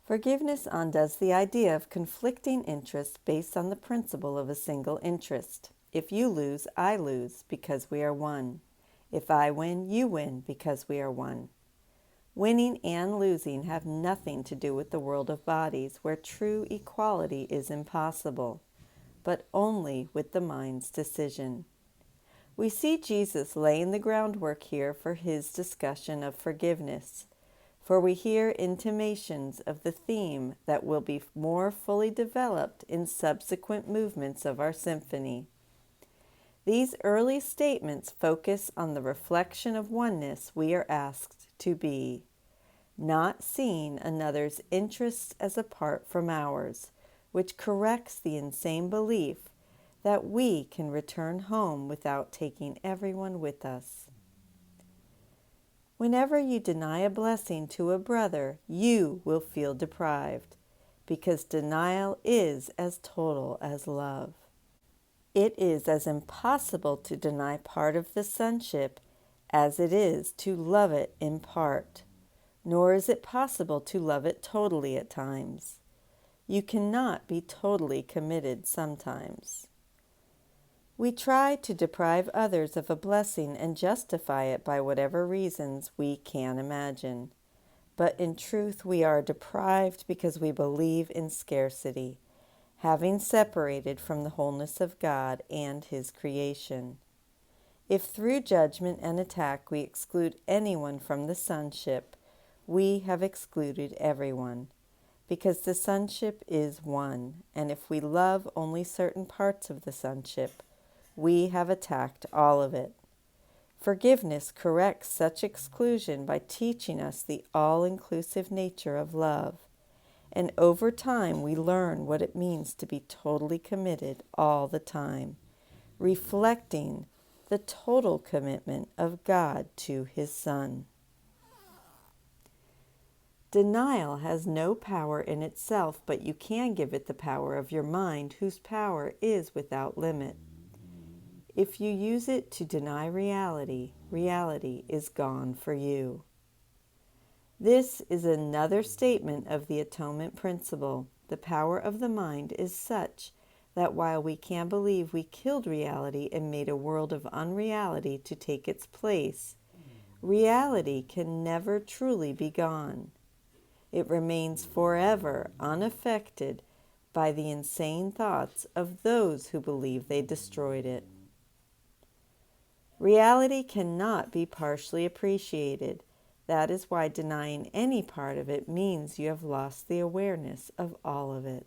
Forgiveness undoes the idea of conflicting interests based on the principle of a single interest. If you lose, I lose, because we are one. If I win, you win, because we are one. Winning and losing have nothing to do with the world of bodies, where true equality is impossible, but only with the mind's decision. We see Jesus laying the groundwork here for his discussion of forgiveness, for we hear intimations of the theme that will be more fully developed in subsequent movements of our symphony. These early statements focus on the reflection of oneness we are asked to be, not seeing another's interests as apart from ours, which corrects the insane belief that we can return home without taking everyone with us. Whenever you deny a blessing to a brother, you will feel deprived, because denial is as total as love. It is as impossible to deny part of the sonship as it is to love it in part, nor is it possible to love it totally at times. You cannot be totally committed sometimes. We try to deprive others of a blessing and justify it by whatever reasons we can imagine. But in truth, we are deprived because we believe in scarcity, having separated from the wholeness of God and His creation. If through judgment and attack we exclude anyone from the sonship, we have excluded everyone, because the sonship is one, and if we love only certain parts of the sonship, we have attacked all of it. Forgiveness corrects such exclusion by teaching us the all-inclusive nature of love, and over time we learn what it means to be totally committed all the time, reflecting the total commitment of God to His Son. Denial has no power in itself, but you can give it the power of your mind, whose power is without limit. If you use it to deny reality, reality is gone for you. This is another statement of the atonement principle. The power of the mind is such that while we can believe we killed reality and made a world of unreality to take its place, reality can never truly be gone. It remains forever unaffected by the insane thoughts of those who believe they destroyed it. Reality cannot be partially appreciated. That is why denying any part of it means you have lost the awareness of all of it.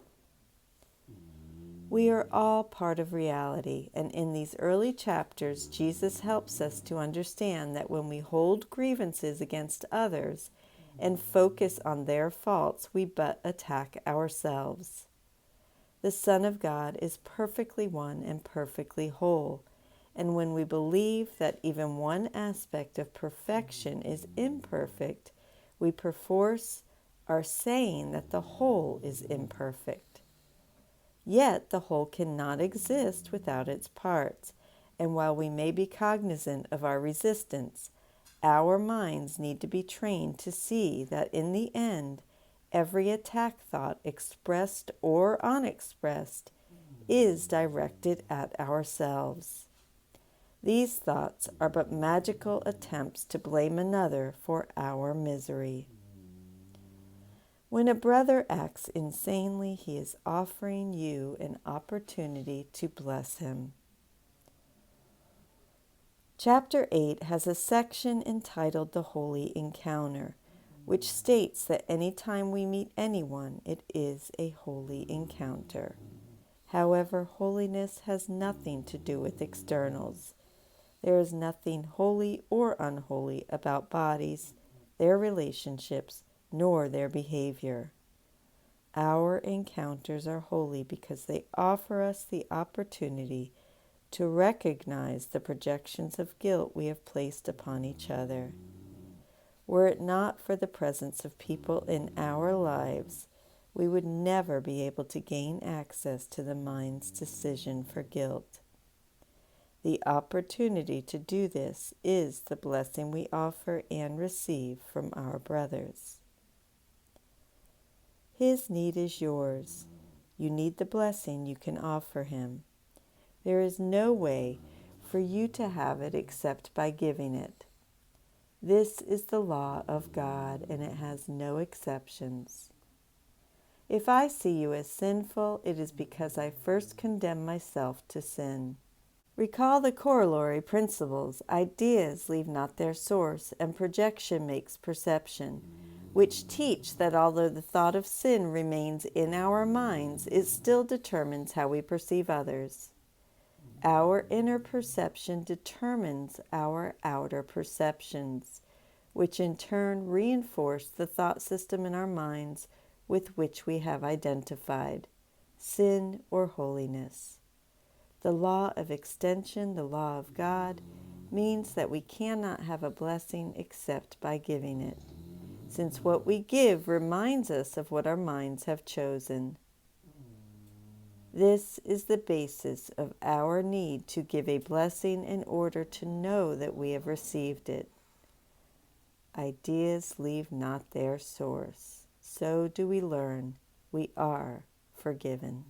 We are all part of reality, and in these early chapters, Jesus helps us to understand that when we hold grievances against others and focus on their faults, we but attack ourselves. The Son of God is perfectly one and perfectly whole. And when we believe that even one aspect of perfection is imperfect, we perforce are saying that the whole is imperfect. Yet the whole cannot exist without its parts, and while we may be cognizant of our resistance, our minds need to be trained to see that in the end, every attack thought, expressed or unexpressed, is directed at ourselves. These thoughts are but magical attempts to blame another for our misery. When a brother acts insanely, he is offering you an opportunity to bless him. Chapter 8 has a section entitled The Holy Encounter, which states that any time we meet anyone, it is a holy encounter. However, holiness has nothing to do with externals. There is nothing holy or unholy about bodies, their relationships, nor their behavior. Our encounters are holy because they offer us the opportunity to recognize the projections of guilt we have placed upon each other. Were it not for the presence of people in our lives, we would never be able to gain access to the mind's decision for guilt. The opportunity to do this is the blessing we offer and receive from our brothers. His need is yours. You need the blessing you can offer Him. There is no way for you to have it except by giving it. This is the law of God, and it has no exceptions. If I see you as sinful, it is because I first condemn myself to sin. Recall the corollary principles. Ideas leave not their source, and projection makes perception, which teach that although the thought of sin remains in our minds, it still determines how we perceive others. Our inner perception determines our outer perceptions, which in turn reinforce the thought system in our minds with which we have identified, sin or holiness. The law of extension, the law of God, means that we cannot have a blessing except by giving it, since what we give reminds us of what our minds have chosen. This is the basis of our need to give a blessing in order to know that we have received it. Ideas leave not their source. So do we learn we are forgiven.